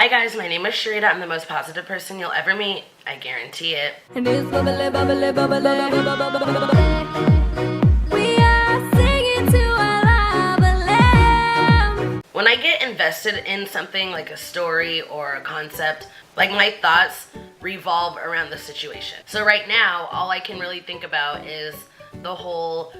Hi guys, my name is Cherita. I'm the most positive person you'll ever meet. I guarantee it. And it's bubbly, bubbly, bubbly, bubbly. We are singing to our bubbly. When I get invested in something like a story or a concept, like my thoughts revolve around the situation. So right now, all I can really think about is the whole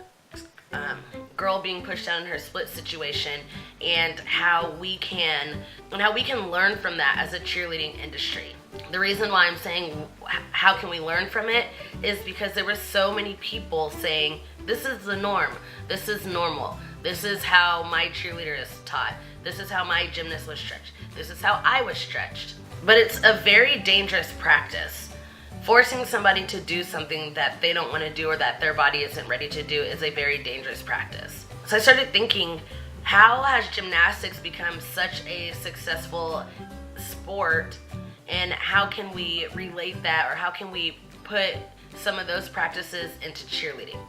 girl being pushed down in her split situation and how we can learn from that as a cheerleading industry. The reason why I'm saying how can we learn from it is because there were so many people saying this is the norm, this is normal, this is how my cheerleader is taught, this is how my gymnast was stretched, this is how I was stretched. But it's a very dangerous practice. Forcing somebody to do something that they don't want to do or that their body isn't ready to do is a very dangerous practice. So I started thinking, how has gymnastics become such a successful sport, and how can we relate that, or how can we put some of those practices into cheerleading?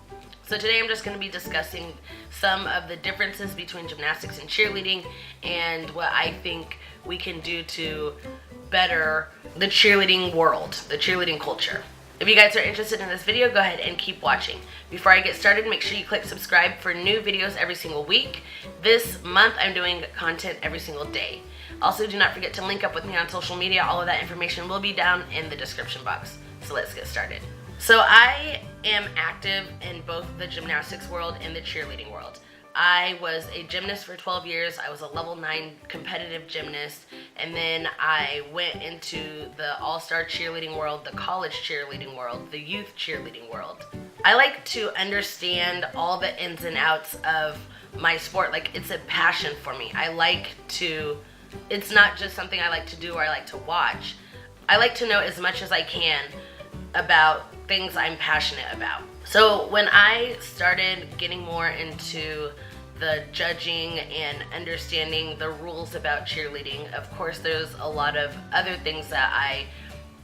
So today I'm just going to be discussing some of the differences between gymnastics and cheerleading and what I think we can do to better the cheerleading world, the cheerleading culture. If you guys are interested in this video, go ahead and keep watching. Before I get started, make sure you click subscribe for new videos every single week. This month I'm doing content every single day. Also, do not forget to link up with me on social media. All of that information will be down in the description box. So let's get started. So I am active in both the gymnastics world and the cheerleading world. I was a gymnast for 12 years. I was a level 9 competitive gymnast, and then I went into the all-star cheerleading world, the college cheerleading world, the youth cheerleading world. I like to understand all the ins and outs of my sport. Like, it's a passion for me. It's not just something I like to do or I like to watch. I like to know as much as I can about things I'm passionate about. So when I started getting more into the judging and understanding the rules about cheerleading, of course there's a lot of other things that I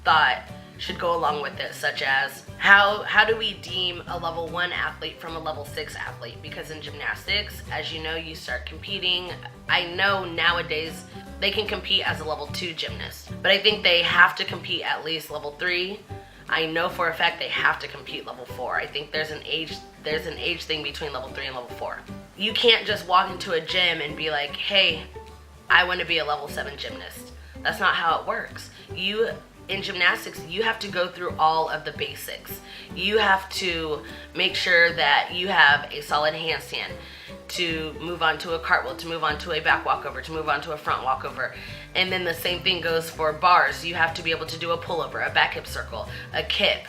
thought should go along with it, such as how do we deem a level 1 athlete from a level 6 athlete? Because in gymnastics, as you know, you start competing. I know nowadays they can compete as a level 2 gymnast, but I think they have to compete at least level 3. I know for a fact they have to compete level 4. I think there's an age thing between level 3 and level 4. You can't just walk into a gym and be like, hey, I want to be a level 7 gymnast. That's not how it works. In gymnastics, you have to go through all of the basics. You have to make sure that you have a solid handstand to move on to a cartwheel, to move on to a back walkover, to move on to a front walkover. And then the same thing goes for bars. You have to be able to do a pullover, a back hip circle, a kip.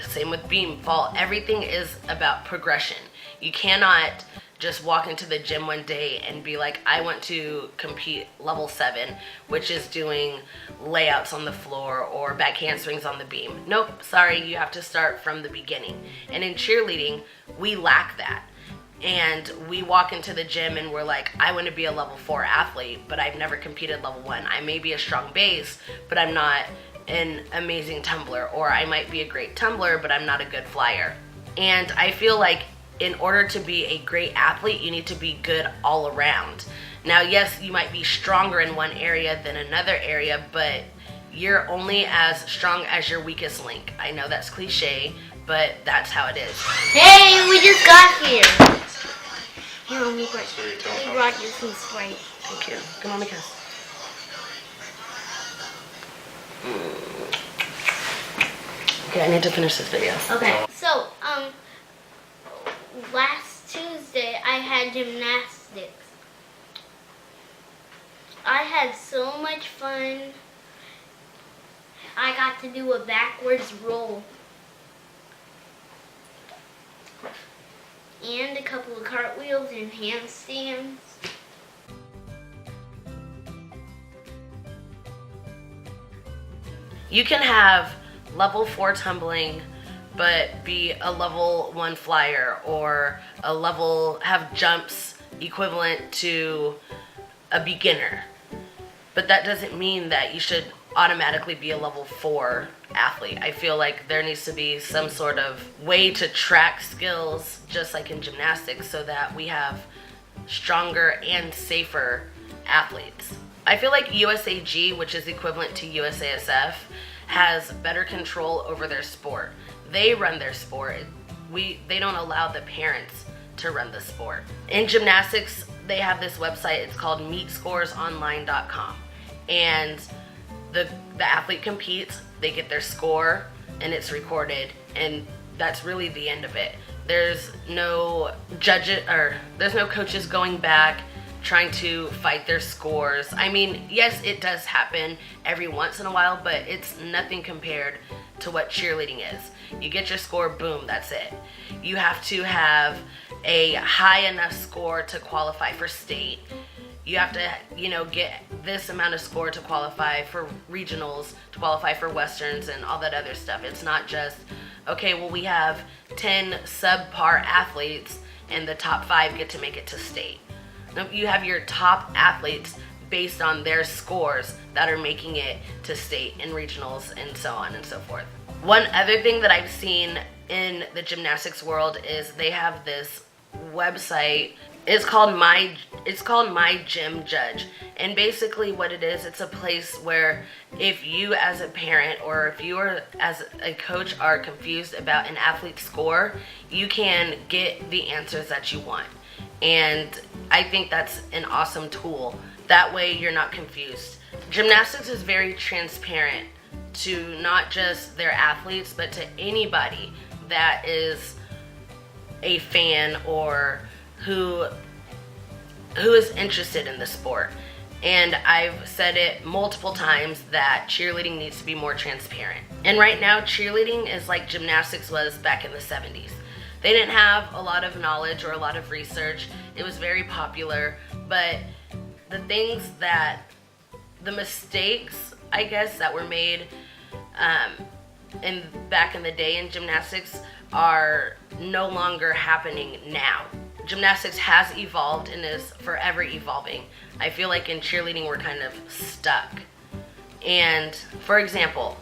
Same with beam, fall. Everything is about progression. You cannot just walk into the gym one day and be like, I want to compete level 7, which is doing layouts on the floor or back handsprings on the beam. Nope, sorry, you have to start from the beginning. And in cheerleading, we lack that. And we walk into the gym and we're like, I want to be a level 4 athlete, but I've never competed level 1. I may be a strong base, but I'm not an amazing tumbler. Or I might be a great tumbler, but I'm not a good flyer. And I feel like in order to be a great athlete, you need to be good all around. Now, yes, you might be stronger in one area than another area, but you're only as strong as your weakest link. I know that's cliche, but that's how it is. Hey, we just got here. Here, we brought you some Sprite. Thank you. Come on, Mika. Okay, I need to finish this video. Okay. So, last Tuesday I had gymnastics. I had so much fun. I got to do a backwards roll. And a couple of cartwheels and handstands. You can have level 4 tumbling but be a level 1 flyer, or have jumps equivalent to a beginner. But that doesn't mean that you should automatically be a level 4 athlete. I feel like there needs to be some sort of way to track skills, just like in gymnastics, so that we have stronger and safer athletes. I feel like USAG, which is equivalent to USASF, has better control over their sport. They run their sport. They don't allow the parents to run the sport. In gymnastics, they have this website. It's called meetscoresonline.com, and the athlete competes, they get their score, and it's recorded, and that's really the end of it. There's no there's no coaches going back trying to fight their scores. I mean, yes, it does happen every once in a while, but it's nothing compared to what cheerleading is. You get your score, boom, that's it. You have to have a high enough score to qualify for state. You have to, get this amount of score to qualify for regionals, to qualify for westerns and all that other stuff. It's not just, okay, well, we have 10 subpar athletes and the top 5 get to make it to state. No, you have your top athletes based on their scores that are making it to state and regionals and so on and so forth. One other thing that I've seen in the gymnastics world is they have this website. It's called My Gym Judge, and basically what it is, it's a place where if you as a parent or if you are as a coach are confused about an athlete's score, you can get the answers that you want. And I think that's an awesome tool. That way you're not confused. Gymnastics is very transparent to not just their athletes, but to anybody that is a fan or who is interested in the sport. And I've said it multiple times that cheerleading needs to be more transparent. And right now, cheerleading is like gymnastics was back in the 70s. They didn't have a lot of knowledge or a lot of research. It was very popular, but the mistakes, I guess, that were made back in the day in gymnastics are no longer happening now. Gymnastics has evolved and is forever evolving. I feel like in cheerleading we're kind of stuck. And for example,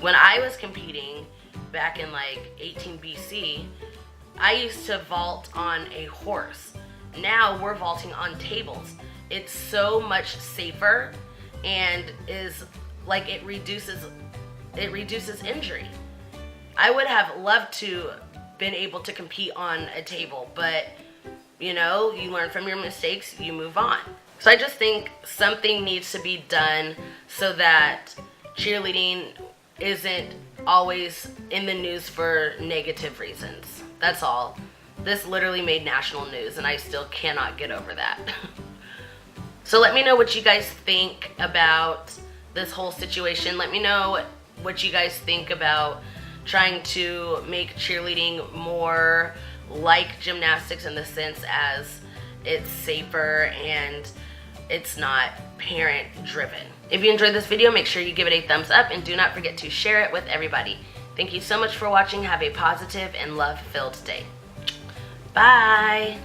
when I was competing back in like 18 BC, I used to vault on a horse. Now we're vaulting on tables. It's so much safer and is like it reduces injury. I would have loved to been able to compete on a table, but you learn from your mistakes, you move on. So I just think something needs to be done so that cheerleading isn't always in the news for negative reasons. That's all. This literally made national news and I still cannot get over that. So let me know what you guys think about this whole situation. Let me know what you guys think about trying to make cheerleading more like gymnastics in the sense as it's safer and it's not parent driven. If you enjoyed this video, make sure you give it a thumbs up and do not forget to share it with everybody. Thank you so much for watching. Have a positive and love-filled day. Bye.